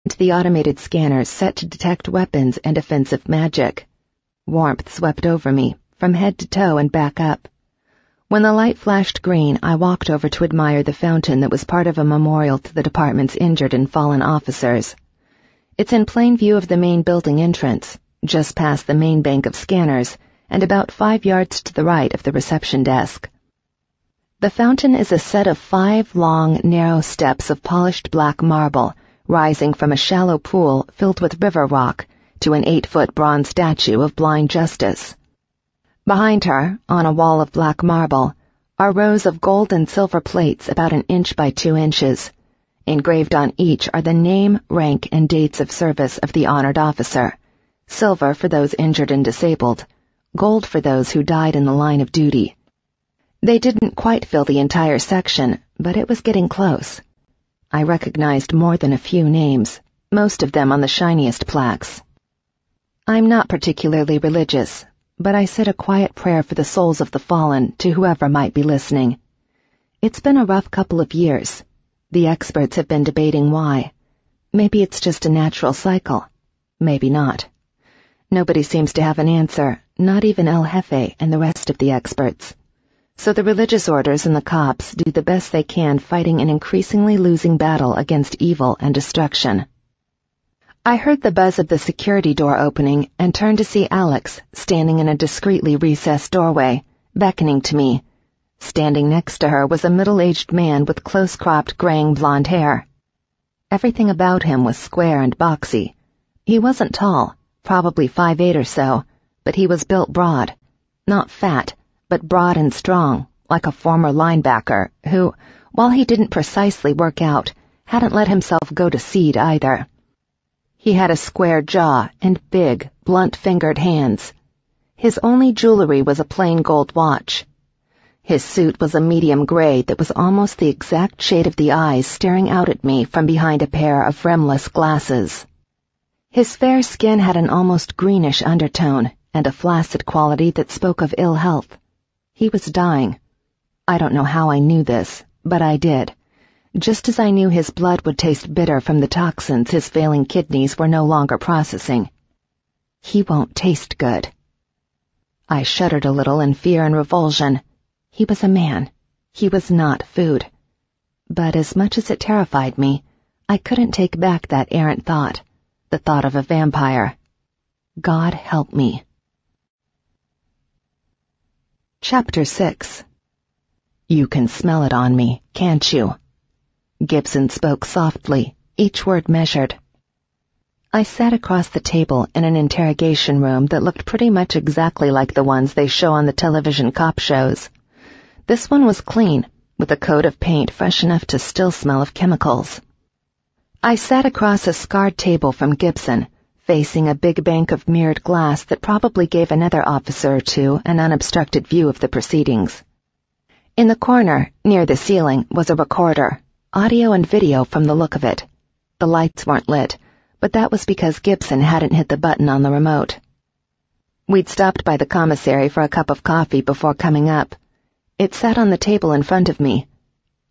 to the automated scanners set to detect weapons and offensive magic. Warmth swept over me, from head to toe and back up. When the light flashed green, I walked over to admire the fountain that was part of a memorial to the department's injured and fallen officers. It's in plain view of the main building entrance, just past the main bank of scanners, and about 5 yards to the right of the reception desk. The fountain is a set of 5 long, narrow steps of polished black marble, rising from a shallow pool filled with river rock to an 8-foot bronze statue of blind justice. Behind her, on a wall of black marble, are rows of gold and silver plates about 1 inch by 2 inches. Engraved on each are the name, rank, and dates of service of the honored officer. Silver for those injured and disabled, gold for those who died in the line of duty. They didn't quite fill the entire section, but it was getting close. I recognized more than a few names, most of them on the shiniest plaques. I'm not particularly religious, but I said a quiet prayer for the souls of the fallen to whoever might be listening. It's been a rough couple of years. The experts have been debating why. Maybe it's just a natural cycle. Maybe not. Nobody seems to have an answer, not even El Jefe and the rest of the experts. So the religious orders and the cops do the best they can fighting an increasingly losing battle against evil and destruction. I heard the buzz of the security door opening and turned to see Alex standing in a discreetly recessed doorway, beckoning to me. Standing next to her was a middle-aged man with close-cropped graying blonde hair. Everything about him was square and boxy. He wasn't tall, probably 5'8" or so, but he was built broad. Not fat, but broad and strong, like a former linebacker who, while he didn't precisely work out, hadn't let himself go to seed either. He had a square jaw and big, blunt-fingered hands. His only jewelry was a plain gold watch. His suit was a medium gray that was almost the exact shade of the eyes staring out at me from behind a pair of rimless glasses. His fair skin had an almost greenish undertone and a flaccid quality that spoke of ill health. He was dying. I don't know how I knew this, but I did. Just as I knew his blood would taste bitter from the toxins his failing kidneys were no longer processing. He won't taste good. I shuddered a little in fear and revulsion. He was a man. He was not food. But as much as it terrified me, I couldn't take back that errant thought, the thought of a vampire. God help me. Chapter 6. You can smell it on me, can't you? Gibson spoke softly, each word measured. I sat across the table in an interrogation room that looked pretty much exactly like the ones they show on the television cop shows. This one was clean, with a coat of paint fresh enough to still smell of chemicals. I sat across a scarred table from Gibson, facing a big bank of mirrored glass that probably gave another officer or two an unobstructed view of the proceedings. In the corner, near the ceiling, was a recorder, audio and video from the look of it. The lights weren't lit, but that was because Gibson hadn't hit the button on the remote. We'd stopped by the commissary for a cup of coffee before coming up. It sat on the table in front of me.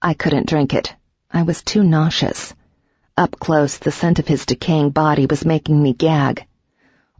I couldn't drink it. I was too nauseous. Up close, the scent of his decaying body was making me gag.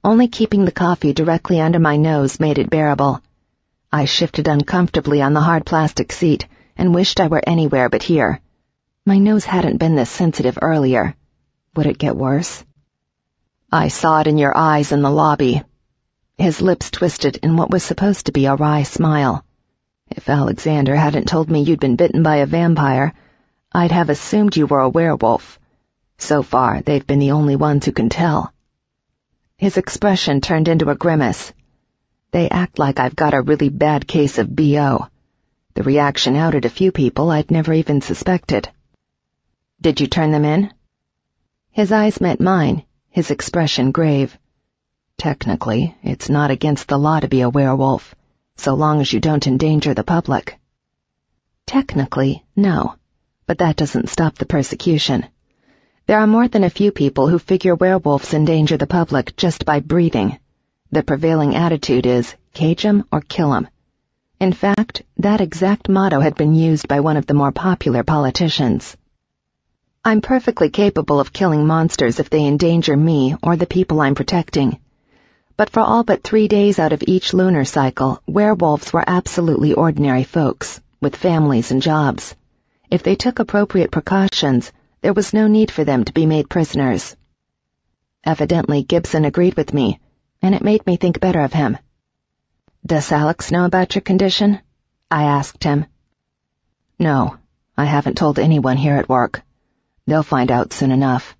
Only keeping the coffee directly under my nose made it bearable. I shifted uncomfortably on the hard plastic seat and wished I were anywhere but here. My nose hadn't been this sensitive earlier. Would it get worse? I saw it in your eyes in the lobby. His lips twisted in what was supposed to be a wry smile. If Alexander hadn't told me you'd been bitten by a vampire, I'd have assumed you were a werewolf. So far, they've been the only ones who can tell. His expression turned into a grimace. They act like I've got a really bad case of BO. The reaction outed a few people I'd never even suspected. Did you turn them in? His eyes met mine, his expression grave. Technically, it's not against the law to be a werewolf, so long as you don't endanger the public. Technically, no, but that doesn't stop the persecution. There are more than a few people who figure werewolves endanger the public just by breathing. The prevailing attitude is, cage 'em or kill 'em. In fact, that exact motto had been used by one of the more popular politicians. I'm perfectly capable of killing monsters if they endanger me or the people I'm protecting. But for all but 3 days out of each lunar cycle, werewolves were absolutely ordinary folks, with families and jobs. If they took appropriate precautions, there was no need for them to be made prisoners. Evidently, Gibson agreed with me, and it made me think better of him. "Does Alex know about your condition?" I asked him. "No, I haven't told anyone here at work. They'll find out soon enough.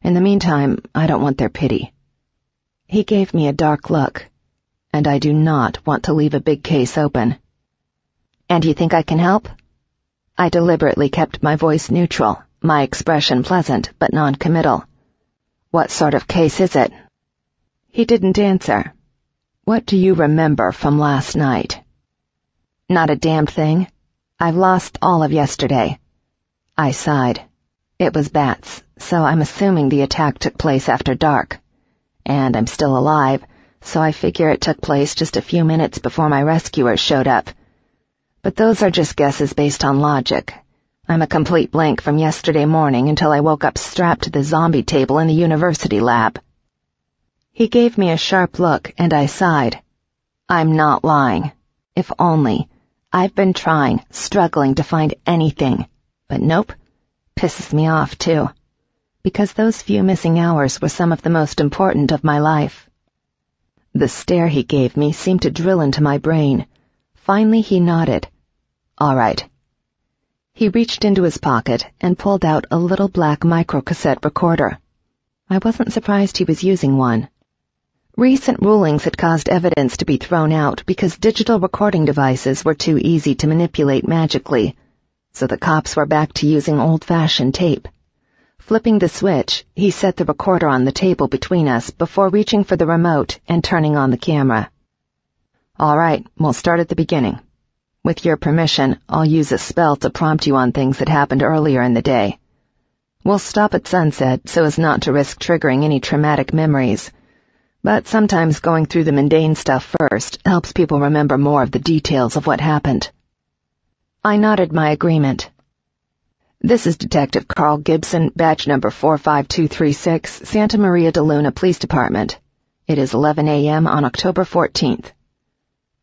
In the meantime, I don't want their pity." He gave me a dark look, and I do not want to leave a big case open. "And you think I can help?" I deliberately kept my voice neutral, my expression pleasant but non-committal. "What sort of case is it?" He didn't answer. "What do you remember from last night?" "Not a damned thing. I've lost all of yesterday." I sighed. It was bats, so I'm assuming the attack took place after dark. And I'm still alive, so I figure it took place just a few minutes before my rescuers showed up. But those are just guesses based on logic. I'm a complete blank from yesterday morning until I woke up strapped to the zombie table in the university lab. He gave me a sharp look, and I sighed. I'm not lying. If only. I've been trying, struggling to find anything. But nope. Pisses me off, too. Because those few missing hours were some of the most important of my life. The stare he gave me seemed to drill into my brain. Finally he nodded. "All right." He reached into his pocket and pulled out a little black microcassette recorder. I wasn't surprised he was using one. Recent rulings had caused evidence to be thrown out because digital recording devices were too easy to manipulate magically, so the cops were back to using old-fashioned tape. Flipping the switch, he set the recorder on the table between us before reaching for the remote and turning on the camera. "All right, we'll start at the beginning. With your permission, I'll use a spell to prompt you on things that happened earlier in the day. We'll stop at sunset so as not to risk triggering any traumatic memories, but sometimes going through the mundane stuff first helps people remember more of the details of what happened." I nodded my agreement. "This is Detective Carl Gibson, badge number 45236, Santa Maria de Luna Police Department. It is 11 a.m. on October 14th.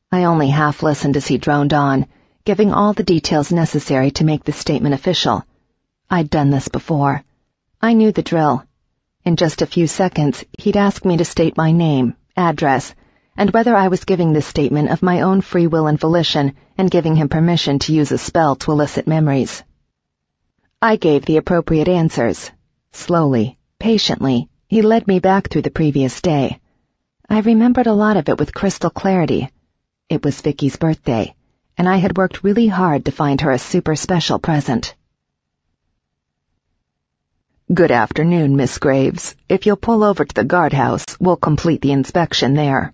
I only half listened as he droned on, giving all the details necessary to make the statement official. I'd done this before. I knew the drill. In just a few seconds, he'd ask me to state my name, address, and whether I was giving this statement of my own free will and volition and giving him permission to use a spell to elicit memories. I gave the appropriate answers. Slowly, patiently, he led me back through the previous day. I remembered a lot of it with crystal clarity. It was Vicky's birthday, and I had worked really hard to find her a super special present. "Good afternoon, Miss Graves. If you'll pull over to the guardhouse, we'll complete the inspection there."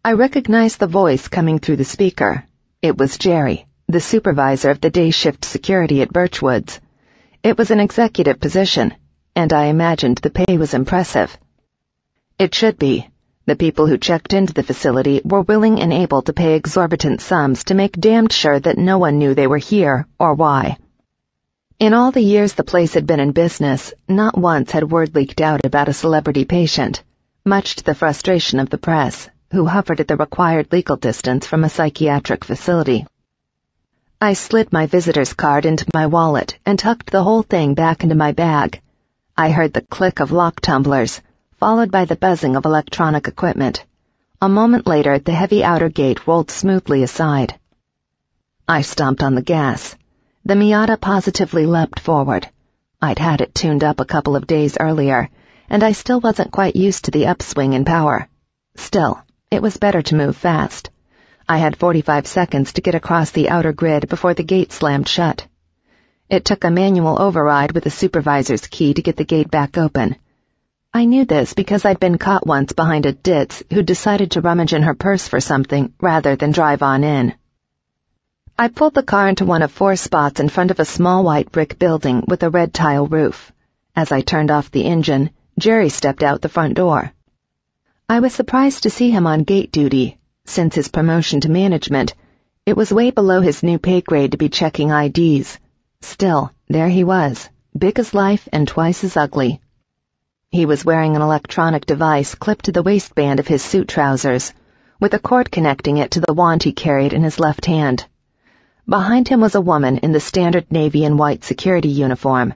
I recognized the voice coming through the speaker. It was Jerry, the supervisor of the day shift security at Birchwoods. It was an executive position, and I imagined the pay was impressive. It should be. The people who checked into the facility were willing and able to pay exorbitant sums to make damned sure that no one knew they were here or why. In all the years the place had been in business, not once had word leaked out about a celebrity patient, much to the frustration of the press, who hovered at the required legal distance from a psychiatric facility. I slid my visitor's card into my wallet and tucked the whole thing back into my bag. I heard the click of lock tumblers, followed by the buzzing of electronic equipment. A moment later, the heavy outer gate rolled smoothly aside. I stomped on the gas. The Miata positively leapt forward. I'd had it tuned up a couple of days earlier, and I still wasn't quite used to the upswing in power. Still, it was better to move fast. I had 45 seconds to get across the outer grid before the gate slammed shut. It took a manual override with the supervisor's key to get the gate back open. I knew this because I'd been caught once behind a ditz who decided to rummage in her purse for something rather than drive on in. I pulled the car into one of 4 spots in front of a small white brick building with a red tile roof. As I turned off the engine, Jerry stepped out the front door. I was surprised to see him on gate duty. Since his promotion to management, it was way below his new pay grade to be checking IDs. Still, there he was, big as life and twice as ugly. He was wearing an electronic device clipped to the waistband of his suit trousers, with a cord connecting it to the wand he carried in his left hand. Behind him was a woman in the standard navy and white security uniform.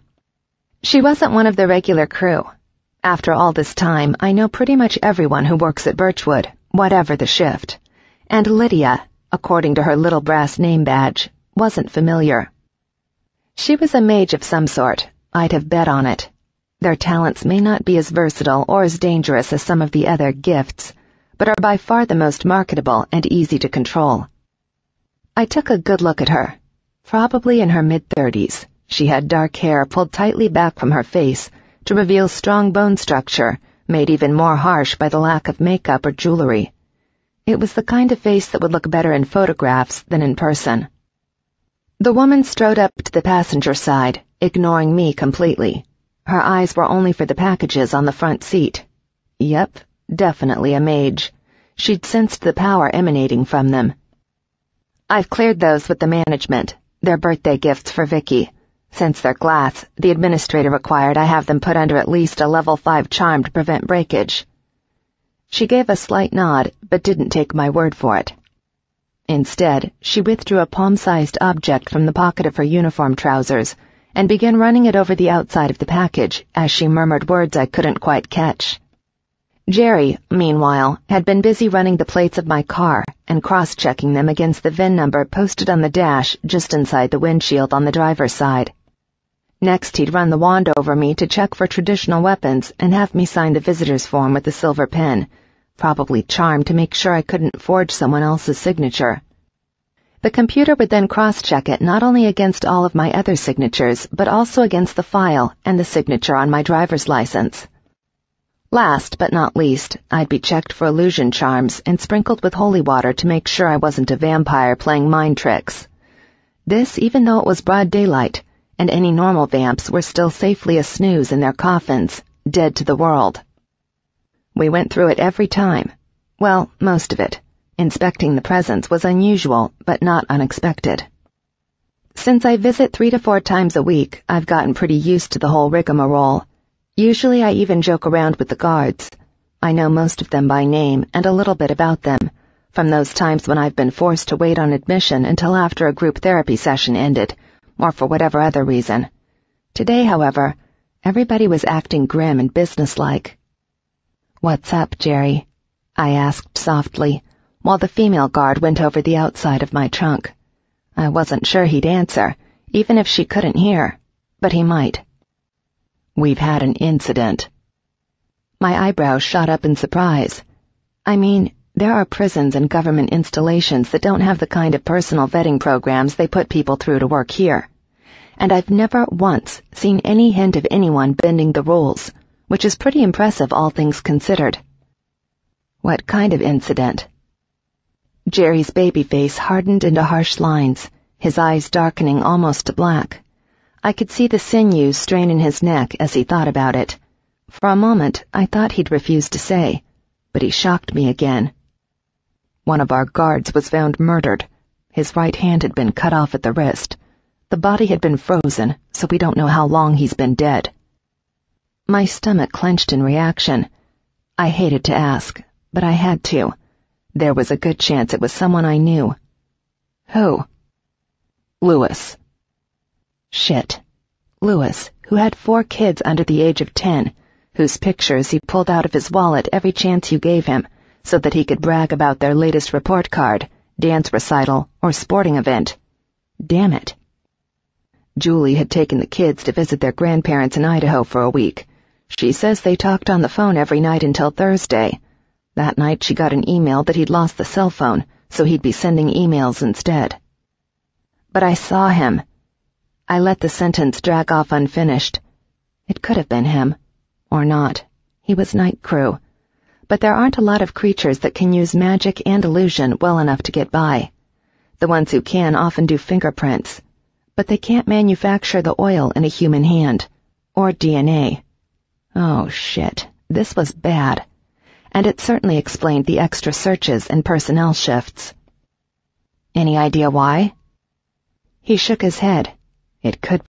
She wasn't one of the regular crew. After all this time, I know pretty much everyone who works at Birchwood, whatever the shift. And Lydia, according to her little brass name badge, wasn't familiar. She was a mage of some sort. I'd have bet on it. Their talents may not be as versatile or as dangerous as some of the other gifts, but are by far the most marketable and easy to control. I took a good look at her. Probably in her mid-30s, she had dark hair pulled tightly back from her face to reveal strong bone structure, made even more harsh by the lack of makeup or jewelry. It was the kind of face that would look better in photographs than in person. The woman strode up to the passenger side, ignoring me completely. Her eyes were only for the packages on the front seat. Yep, definitely a mage. She'd sensed the power emanating from them. I've cleared those with the management. They're birthday gifts for Vicky. Since they're glass, the administrator required I have them put under at least a level 5 charm to prevent breakage. She gave a slight nod, but didn't take my word for it. Instead, she withdrew a palm-sized object from the pocket of her uniform trousers and began running it over the outside of the package as she murmured words I couldn't quite catch. Jerry, meanwhile, had been busy running the plates of my car and cross-checking them against the VIN number posted on the dash just inside the windshield on the driver's side. Next, he'd run the wand over me to check for traditional weapons and have me sign the visitor's form with a silver pen, probably charmed to make sure I couldn't forge someone else's signature. The computer would then cross-check it not only against all of my other signatures, but also against the file and the signature on my driver's license. Last but not least, I'd be checked for illusion charms and sprinkled with holy water to make sure I wasn't a vampire playing mind tricks. This even though it was broad daylight, and any normal vamps were still safely a snooze in their coffins, dead to the world. We went through it every time. Well, most of it. Inspecting the presents was unusual, but not unexpected. Since I visit 3 to 4 times a week, I've gotten pretty used to the whole rigmarole. Usually I even joke around with the guards. I know most of them by name and a little bit about them, from those times when I've been forced to wait on admission until after a group therapy session ended, or for whatever other reason. Today, however, everybody was acting grim and businesslike. "What's up, Jerry?" I asked softly, while the female guard went over the outside of my trunk. I wasn't sure he'd answer, even if she couldn't hear, but he might. "We've had an incident." My eyebrows shot up in surprise. I mean, there are prisons and government installations that don't have the kind of personal vetting programs they put people through to work here. And I've never once seen any hint of anyone bending the rules, which is pretty impressive all things considered. "What kind of incident?" Jerry's baby face hardened into harsh lines, his eyes darkening almost to black. I could see the sinews strain in his neck as he thought about it. For a moment, I thought he'd refuse to say, but he shocked me again. "One of our guards was found murdered. His right hand had been cut off at the wrist. The body had been frozen, so we don't know how long he's been dead." My stomach clenched in reaction. I hated to ask, but I had to. There was a good chance it was someone I knew. "Who?" "Lewis." Shit. Lewis, who had 4 kids under the age of 10, whose pictures he pulled out of his wallet every chance you gave him, so that he could brag about their latest report card, dance recital, or sporting event. Damn it. Julie had taken the kids to visit their grandparents in Idaho for a week. She says they talked on the phone every night until Thursday. That night she got an email that he'd lost the cell phone, so he'd be sending emails instead. "But I saw him." I let the sentence drag off unfinished. It could have been him. Or not. He was night crew. But there aren't a lot of creatures that can use magic and illusion well enough to get by. The ones who can often do fingerprints. But they can't manufacture the oil in a human hand. Or DNA. Oh, shit. This was bad. And it certainly explained the extra searches and personnel shifts. "Any idea why?" He shook his head. "It could